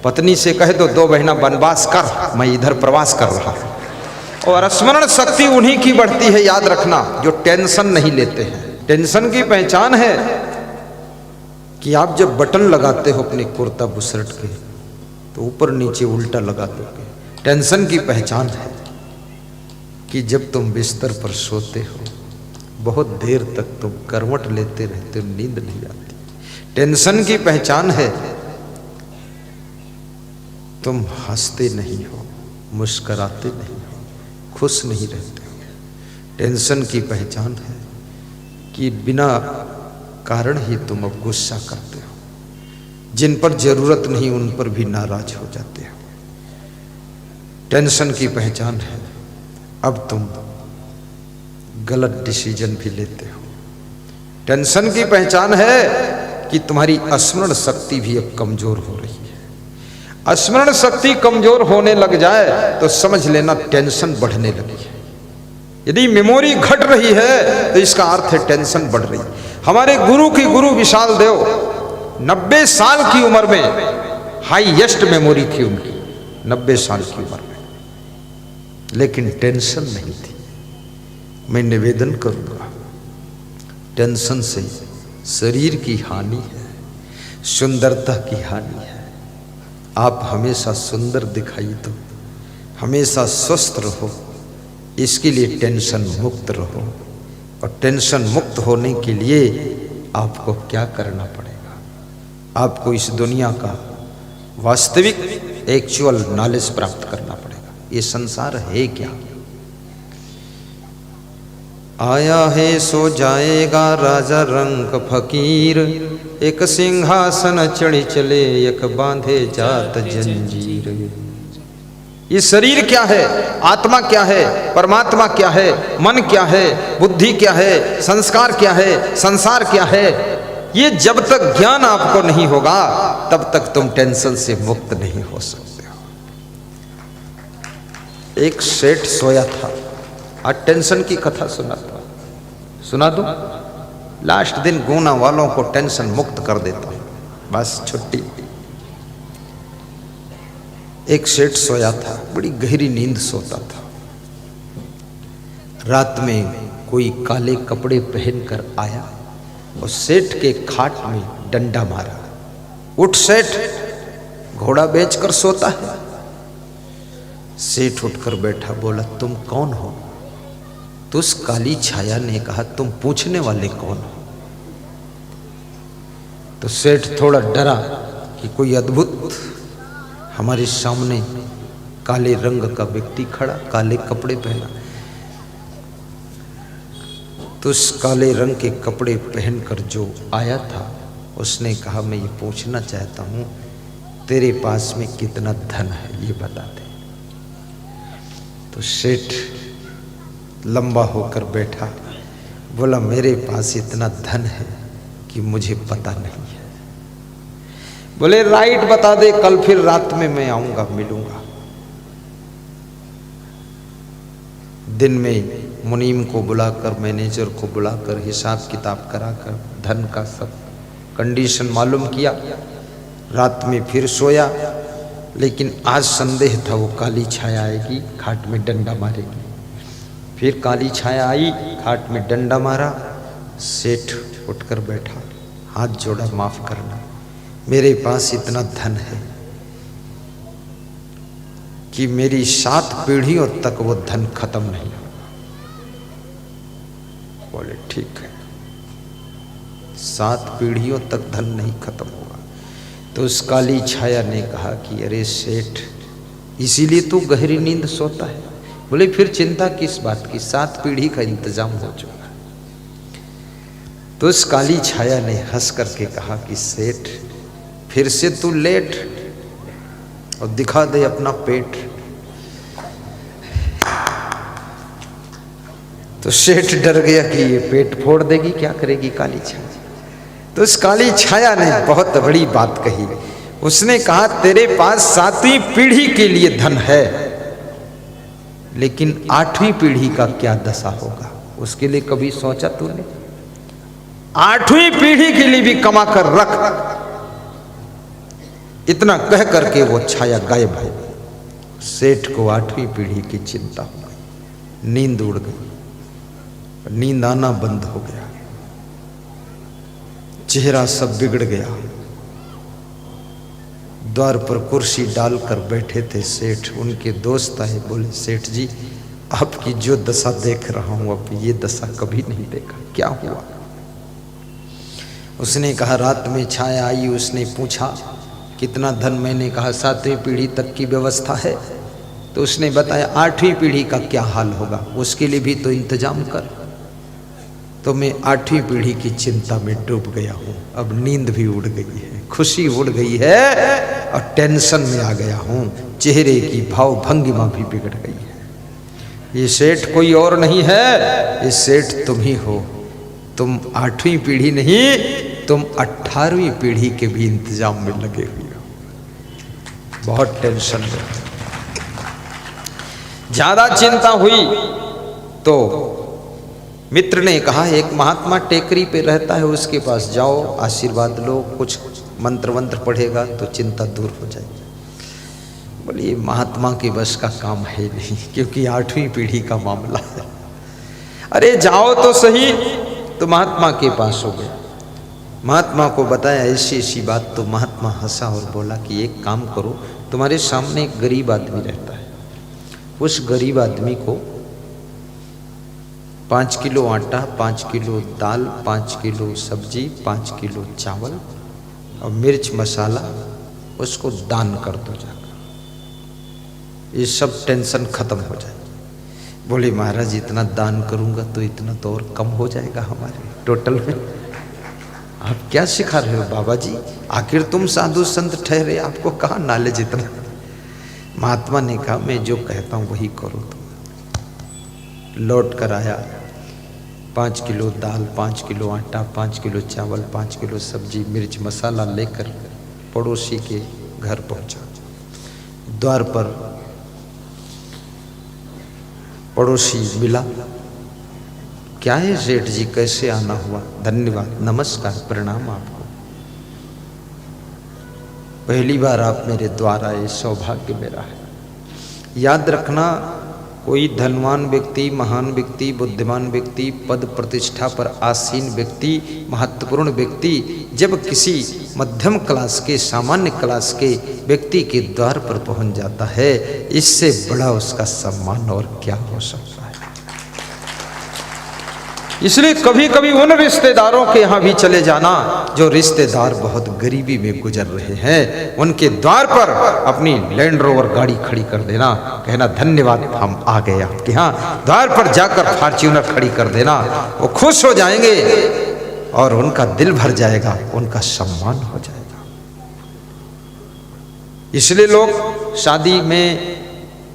पत्नी से कह दो 2 महीना वनवास कर, मैं इधर प्रवास कर रहा हूं। और स्मरण शक्ति उन्हीं की बढ़ती है, याद रखना, जो टेंशन नहीं लेते हैं। टेंशन की पहचान है कि आप जब बटन लगाते हो अपने कुर्ता बुशर्ट के तो ऊपर नीचे उल्टा लगा दोगे। टेंशन की पहचान है कि जब तुम बिस्तर पर सोते हो बहुत देर तक तुम करवट लेते रहते हो, नींद नहीं आती। टेंशन की पहचान है तुम हंसते नहीं हो, मुस्कुराते नहीं हो, खुश नहीं रहते हो। टेंशन की पहचान है कि बिना कारण ही तुम अब गुस्सा करते हो, जिन पर जरूरत नहीं उन पर भी नाराज हो जाते हो। टेंशन की पहचान है अब तुम गलत डिसीजन भी लेते हो। टेंशन की पहचान है कि तुम्हारी स्मरण शक्ति भी अब कमजोर हो रही है। स्मरण शक्ति कमजोर होने लग जाए तो समझ लेना टेंशन बढ़ने लगी है। यदि मेमोरी घट रही है तो इसका अर्थ है टेंशन बढ़ रही है। हमारे गुरु की गुरु विशाल देव 90 साल की उम्र में हाईएस्ट मेमोरी थी उनकी, 90 साल की उम्र में, लेकिन टेंशन नहीं थी। मैं निवेदन करूंगा, टेंशन से शरीर की हानि है, सुंदरता की हानि है। आप हमेशा सुंदर दिखाई दो, हमेशा स्वस्थ रहो, इसके लिए टेंशन मुक्त रहो। और टेंशन मुक्त होने के लिए आपको क्या करना पड़ेगा? आपको इस दुनिया का वास्तविक एक्चुअल नॉलेज प्राप्त करना पड़ेगा। ये संसार है क्या? आया है सो जाएगा राजा रंग फकीर, एक सिंहासन चढ़ी चले एक बांधे जात जंजीर। ये शरीर क्या है, आत्मा क्या है, परमात्मा क्या है, मन क्या है, बुद्धि क्या है, संस्कार क्या है, संसार क्या है, ये जब तक ज्ञान आपको नहीं होगा तब तक तुम टेंशन से मुक्त नहीं हो सकते हो। एक सेठ सोया था, आज टेंशन की कथा सुना दूं? लास्ट दिन गुना वालों को टेंशन मुक्त कर देता हूं, बस छुट्टी। एक सेठ सोया था, बड़ी गहरी नींद सोता था। रात में कोई काले कपड़े पहनकर आया और सेठ के खाट में डंडा मारा। उठ सेठ, घोड़ा बेचकर सोता है। सेठ उठकर बैठा, बोला तुम कौन हो? तो उस काली छाया ने कहा तुम पूछने वाले कौन हो? तो सेठ थोड़ा डरा कि कोई अद्भुत हमारे सामने काले रंग का व्यक्ति खड़ा, काले कपड़े पहना। तो उस काले रंग के कपड़े पहनकर जो आया था उसने कहा मैं ये पूछना चाहता हूं तेरे पास में कितना धन है, ये बता दे। तो सेठ लंबा होकर बैठा, बोला मेरे पास इतना धन है कि मुझे पता नहीं है। बोले राइट बता दे, कल फिर रात में मैं आऊंगा, मिलूंगा। दिन में मुनीम को बुलाकर, मैनेजर को बुलाकर हिसाब किताब कराकर धन का सब कंडीशन मालूम किया। रात में फिर सोया, लेकिन आज संदेह था वो काली छाया आएगी, खाट में डंडा मारेगी। फिर काली छाया आई, खाट में डंडा मारा। सेठ उठकर बैठा, हाथ जोड़ा, माफ करना, मेरे पास इतना धन है कि मेरी 7 पीढ़ियों तक वो धन खत्म नहीं होगा। बोले ठीक है, 7 पीढ़ियों तक धन नहीं खत्म होगा। तो उस काली छाया ने कहा कि अरे सेठ, इसीलिए तू गहरी नींद सोता है? बोले फिर चिंता किस बात की, 7 पीढ़ी का इंतजाम हो चुका। तो उस काली छाया ने हंस करके कहा कि सेठ फिर से तू लेट और दिखा दे अपना पेट। तो सेठ डर गया कि ये पेट फोड़ देगी, क्या करेगी काली छाया। तो उस काली छाया ने बहुत बड़ी बात कही। उसने कहा तेरे पास 7वीं पीढ़ी के लिए धन है, लेकिन 8वीं पीढ़ी का क्या दशा होगा उसके लिए कभी सोचा तूने? 8वीं पीढ़ी के लिए भी कमा कर रख। इतना कह करके वो छाया गायब हो गई। सेठ को 8वीं पीढ़ी की चिंता हो गई, नींद उड़ गई, नींद आना बंद हो गया, चेहरा सब बिगड़ गया। द्वार पर कुर्सी डालकर बैठे थे सेठ, उनके दोस्त आए, बोले सेठ जी आपकी जो दशा देख रहा हूं अब ये दशा कभी नहीं देखा, क्या हुआ? उसने कहा रात में छाया आई, उसने पूछा कितना धन, मैंने कहा 7वीं पीढ़ी तक की व्यवस्था है, तो उसने बताया 8वीं पीढ़ी का क्या हाल होगा, उसके लिए भी तो इंतजाम कर। तो मैं 8वीं पीढ़ी की चिंता में डूब गया हूँ, अब नींद भी उड़ गई है, खुशी उड़ गई है और टेंशन में आ गया हूँ, चेहरे की भाव भंगिमा भी बिगड़ गई है। ये सेठ कोई और नहीं है, ये सेठ तुम ही हो। तुम 8वीं पीढ़ी नहीं, तुम 18वीं पीढ़ी के भी इंतजाम में लगे हुए हो, बहुत टेंशन में। ज्यादा चिंता हुई तो मित्र ने कहा एक महात्मा टेकरी पे रहता है, उसके पास जाओ, आशीर्वाद लो, कुछ मंत्र वंत्र पढ़ेगा तो चिंता दूर हो जाएगी। बोले ये महात्मा के बस का काम है नहीं, क्योंकि 8वीं पीढ़ी का मामला है। अरे जाओ तो सही। तो महात्मा के पास हो गया, महात्मा को बताया ऐसी ऐसी बात। तो महात्मा हंसा और बोला कि एक काम करो, तुम्हारे सामने एक गरीब आदमी रहता है, उस गरीब आदमी को 5 किलो आटा, 5 किलो दाल, 5 किलो सब्जी, 5 किलो चावल और मिर्च मसाला उसको दान कर दो जाकर, ये सब टेंशन खत्म हो जाए। बोले महाराज इतना दान करूंगा तो इतना तो और कम हो जाएगा हमारे टोटल में, आप क्या सिखा रहे हो बाबा जी, आखिर तुम साधु संत ठहरे, आपको कहाँ नॉलेज इतना। महात्मा ने कहा मैं जो कहता हूँ वही करो। तुम लौट कर आया, 5 किलो दाल, 5 किलो आटा, 5 किलो चावल, 5 किलो सब्जी, मिर्च मसाला लेकर पड़ोसी के घर पहुंचा। द्वार पर पड़ोसी मिला, क्या है सेठ जी, कैसे आना हुआ? धन्यवाद, नमस्कार, प्रणाम आपको, पहली बार आप मेरे द्वार आए, सौभाग्य मेरा है। याद रखना कोई धनवान व्यक्ति, महान व्यक्ति, बुद्धिमान व्यक्ति, पद प्रतिष्ठा पर आसीन व्यक्ति, महत्वपूर्ण व्यक्ति जब किसी मध्यम क्लास के, सामान्य क्लास के व्यक्ति के द्वार पर पहुंच जाता है, इससे बड़ा उसका सम्मान और क्या हो सकता है। इसलिए कभी कभी उन रिश्तेदारों के यहाँ भी चले जाना जो रिश्तेदार बहुत गरीबी में गुजर रहे हैं, उनके द्वार पर अपनी लैंड रोवर गाड़ी खड़ी कर देना, कहना धन्यवाद हम आ गए आपके यहाँ। द्वार पर जाकर फॉर्च्यूनर खड़ी कर देना, वो खुश हो जाएंगे और उनका दिल भर जाएगा, उनका सम्मान हो जाएगा। इसलिए लोग शादी में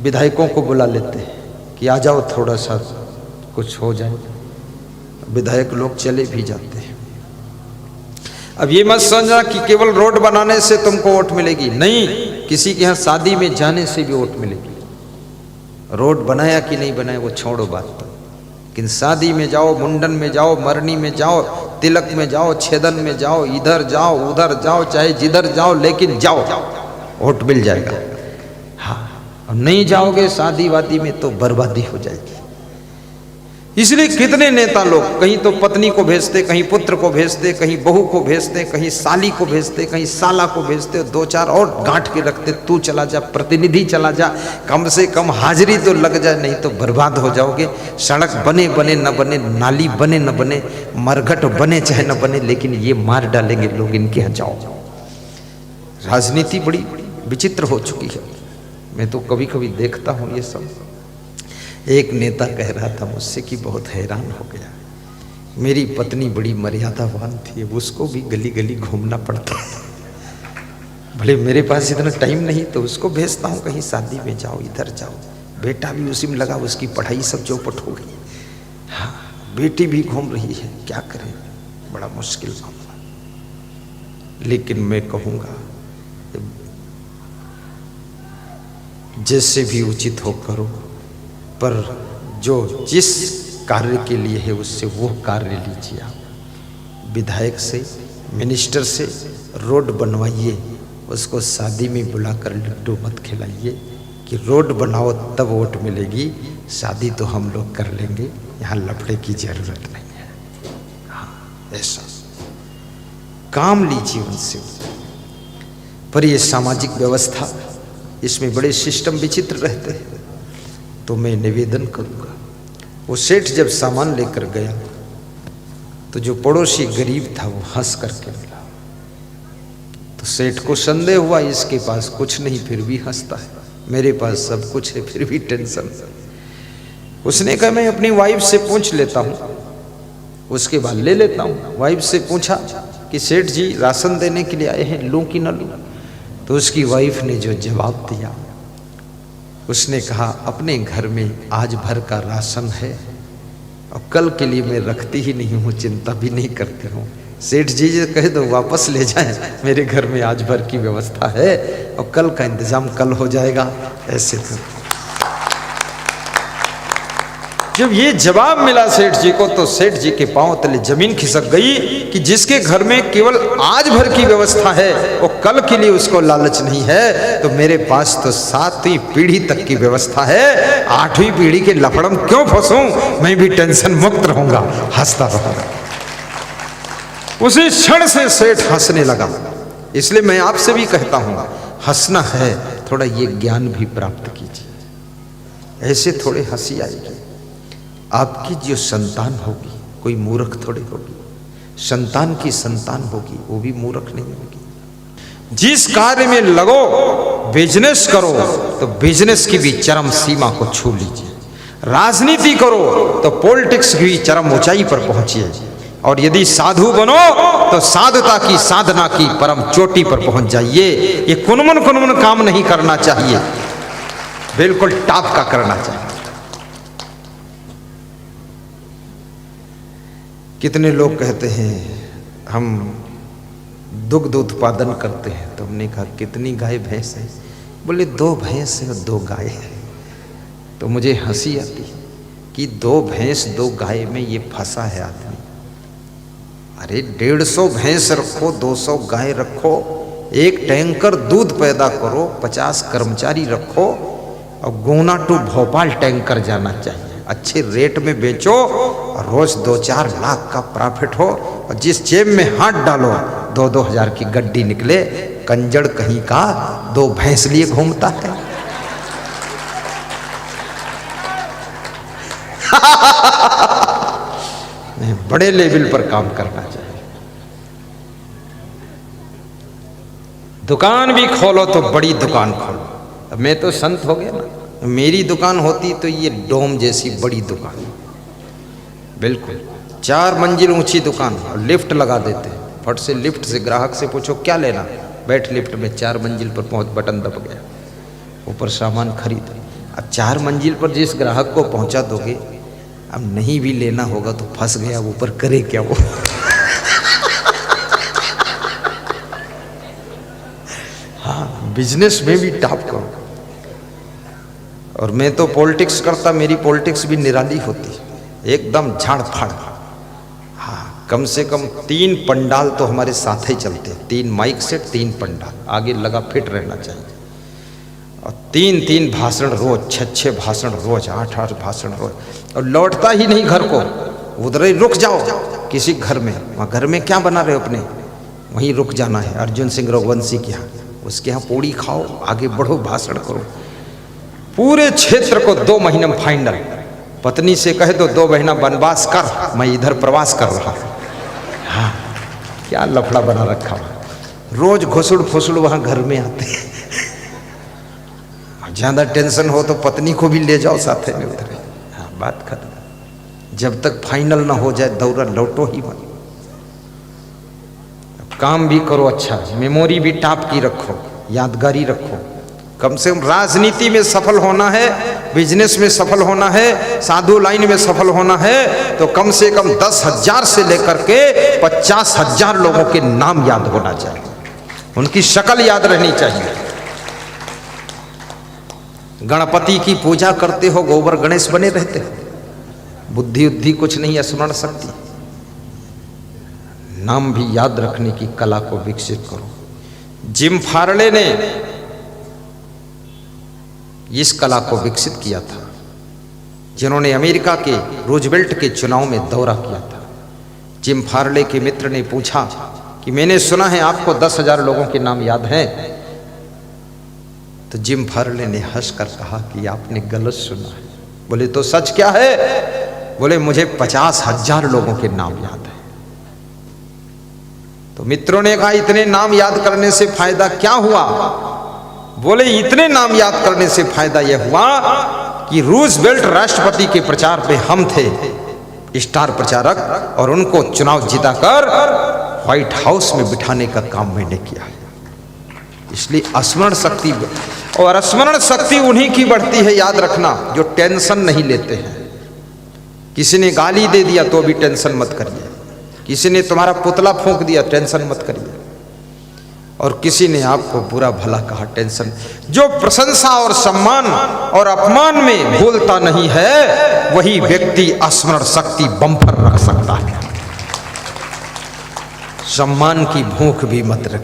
विधायकों को बुला लेते हैं कि आ जाओ थोड़ा सा कुछ हो जाए, विधायक लोग चले भी जाते हैं। अब ये मत समझना कि केवल रोड बनाने से तुमको वोट मिलेगी, नहीं, किसी के यहाँ शादी में जाने से भी वोट मिलेगी। रोड बनाया कि नहीं बनाया वो छोड़ो बात, तो लेकिन शादी में जाओ, मुंडन में जाओ, मरनी में जाओ, तिलक में जाओ, छेदन में जाओ, इधर जाओ उधर जाओ, चाहे जिधर जाओ, लेकिन जाओ, वोट मिल जाएगा। हाँ, और नहीं जाओगे शादी वादी में तो बर्बादी हो जाएगी। इसलिए कितने नेता लोग कहीं तो पत्नी को भेजते, कहीं पुत्र को भेजते, कहीं बहू को भेजते, कहीं साली को भेजते, कहीं साला को भेजते, 2-4 और गांठ के रखते, तू चला जा, प्रतिनिधि चला जा, कम से कम हाजिरी तो लग जाए, नहीं तो बर्बाद हो जाओगे। सड़क बने बने न बने, नाली बने न बने, मरघट बने चाहे न बने, लेकिन ये मार डालेंगे लोग, इनके यहाँ जाओ। राजनीति बड़ी विचित्र हो चुकी है, मैं तो कभी कभी देखता हूँ ये सब। एक नेता कह रहा था मुझसे कि बहुत हैरान हो गया, मेरी पत्नी बड़ी मर्यादावान थी, उसको भी गली गली घूमना पड़ता था। भले मेरे पास इतना टाइम नहीं तो उसको भेजता हूँ कहीं शादी में जाओ, इधर जाओ, बेटा भी उसी में लगा, उसकी पढ़ाई सब चौपट हो गई। हाँ, बेटी भी घूम रही है, क्या करें, बड़ा मुश्किल मामला। लेकिन मैं कहूँगा जैसे भी उचित हो करो, पर जो जिस कार्य के लिए है उससे वो कार्य लीजिए। आप विधायक से, मिनिस्टर से रोड बनवाइए, उसको शादी में बुलाकर लड्डू मत खिलाइए कि रोड बनाओ तब वोट मिलेगी, शादी तो हम लोग कर लेंगे, यहाँ लफड़े की जरूरत नहीं है। हाँ, ऐसा काम लीजिए उनसे। पर ये सामाजिक व्यवस्था, इसमें बड़े सिस्टम विचित्र रहते हैं। तो मैं निवेदन करूँगा, वो सेठ जब सामान लेकर गया तो जो पड़ोसी गरीब था वो हंस करके मिला। तो सेठ को संदेह हुआ इसके पास कुछ नहीं फिर भी हंसता है, मेरे पास सब कुछ है फिर भी टेंशन। उसने कहा मैं अपनी वाइफ से पूछ लेता हूँ, उसके बाद ले लेता हूँ। वाइफ से पूछा कि सेठ जी राशन देने के लिए आए हैं, लूँ कि न लूँ? तो उसकी वाइफ ने जो जवाब दिया, उसने कहा अपने घर में आज भर का राशन है और कल के लिए मैं रखती ही नहीं हूँ, चिंता भी नहीं करती हूँ। सेठ जी कह दो वापस ले जाए, मेरे घर में आज भर की व्यवस्था है और कल का इंतजाम कल हो जाएगा। ऐसे तो जब ये जवाब मिला सेठ जी को तो सेठ जी के पांव तले जमीन खिसक गई कि जिसके घर में केवल आज भर की व्यवस्था है वो कल के लिए उसको लालच नहीं है, तो मेरे पास तो 7वीं पीढ़ी तक की व्यवस्था है, 8वीं पीढ़ी के लफड़म क्यों फंसूं, मैं भी टेंशन मुक्त रहूंगा, हंसता रहूंगा। उसी क्षण से सेठ हंसने लगा। इसलिए मैं आपसे भी कहता हूं, हंसना है थोड़ा ये ज्ञान भी प्राप्त कीजिए, ऐसे थोड़े हंसी आएगी। आपकी जो संतान होगी कोई मूर्ख थोड़ी होगी, संतान की संतान होगी वो भी मूर्ख नहीं होगी। जिस कार्य में लगो, बिजनेस करो तो बिजनेस की भी चरम सीमा को छू लीजिए, राजनीति करो तो पॉलिटिक्स की भी चरम ऊंचाई पर पहुंचिए, और यदि साधु बनो तो साधुता की साधना की परम चोटी पर पहुंच जाइए। ये कुनमुन काम नहीं करना चाहिए, बिल्कुल टॉप का करना चाहिए। कितने लोग कहते हैं हम दुग्ध उत्पादन करते हैं, तो हमने कहा कितनी गाय भैंस है? बोले 2 भैंस है और 2 गाय है। तो मुझे हंसी आती कि 2 भैंस 2 गाय में ये फंसा है आदमी। अरे 150 भैंस रखो, 200 गाय रखो, 1 टैंकर दूध पैदा करो, 50 कर्मचारी रखो और गुना टू भोपाल टैंकर जाना चाहिए, अच्छे रेट में बेचो और रोज 2-4 लाख का प्रॉफिट हो, और जिस जेब में हाथ डालो 2-2 हजार की गड्डी निकले। कंजड़ कहीं का 2 भैंस लिए घूमता है। बड़े लेवल पर काम करना चाहिए। दुकान भी खोलो तो बड़ी दुकान खोलो। अब मैं तो संत हो गया ना, मेरी दुकान होती तो ये डोम जैसी बड़ी दुकान, बिल्कुल 4 मंजिल ऊंची दुकान, और लिफ्ट लगा देते। फट से लिफ्ट से ग्राहक से पूछो क्या लेना, बैठ लिफ्ट में 4 मंजिल पर पहुंच, बटन दब गया, ऊपर सामान खरीद। अब 4 मंजिल पर जिस ग्राहक को पहुंचा दोगे, अब नहीं भी लेना होगा तो फंस गया, ऊपर करे क्या वो। हाँ, बिजनेस में भी टॉप करो। और मैं तो पॉलिटिक्स करता, मेरी पॉलिटिक्स भी निराली होती, एकदम झाड़ फाड़। हाँ, कम से कम 3 पंडाल तो हमारे साथ ही चलते हैं, 3 माइक सेट, 3 पंडाल आगे लगा फिट रहना चाहिए, और 3-3 भाषण रोज, 6-6 भाषण रोज, 8-8 भाषण रोज, और लौटता ही नहीं घर को, उधर ही रुक जाओ किसी घर में। वहाँ घर में क्या बना रहे हो अपने, वहीं रुक जाना है। अर्जुन सिंह रघुवंशी के यहाँ, उसके यहाँ पूड़ी खाओ, आगे बढ़ो, भाषण करो। पूरे क्षेत्र को 2 महीने में फाइनल। पत्नी से कहे तो 2 महीना वनवास कर, मैं इधर प्रवास कर रहा हूँ। हाँ, क्या लफड़ा बना रखा हुआ, रोज घुसुड़ फुसुड़ वहाँ घर में आते हैं। ज़्यादा टेंशन हो तो पत्नी को भी ले जाओ साथ में उधर। हाँ, बात खत्म। जब तक फाइनल ना हो जाए दौरा लौटो ही मत। काम भी करो अच्छा, मेमोरी भी टॉप की रखो, यादगारी रखो। कम से कम राजनीति में सफल होना है, बिजनेस में सफल होना है, साधु लाइन में सफल होना है, तो कम से कम 10,000 से लेकर के 50,000 लोगों के नाम याद होना चाहिए, उनकी शक्ल याद रहनी चाहिए। गणपति की पूजा करते हो, गोबर गणेश बने रहते हो, बुद्धि उद्धि कुछ नहीं, स्मरण शक्ति। नाम भी याद रखने की कला को विकसित करो। जिम फारले ने इस कला को विकसित किया था, जिन्होंने अमेरिका के रूजवेल्ट के चुनाव में दौरा किया था। जिम फारले के मित्र ने पूछा कि मैंने सुना है आपको 10,000 लोगों के नाम याद हैं। तो जिम फारले ने हंसकर कहा कि आपने गलत सुना है। बोले तो सच क्या है? बोले मुझे 50,000 लोगों के नाम याद है। तो मित्रों ने कहा इतने नाम याद करने से फायदा क्या हुआ? बोले इतने नाम याद करने से फायदा यह हुआ कि रूजवेल्ट राष्ट्रपति के प्रचार पे हम थे स्टार प्रचारक, और उनको चुनाव जिताकर व्हाइट हाउस में बिठाने का काम मैंने किया है। इसलिए स्मरण शक्ति, और स्मरण शक्ति उन्हीं की बढ़ती है, याद रखना, जो टेंशन नहीं लेते हैं। किसी ने गाली दे दिया तो भी टेंशन मत करिए, किसी ने तुम्हारा पुतला फूंक दिया टेंशन मत करिए, और किसी ने आपको बुरा भला कहा टेंशन। जो प्रशंसा और सम्मान और अपमान में भूलता नहीं है वही व्यक्ति स्मरण शक्ति बम्पर रख सकता है। सम्मान की भूख भी मत रखिए।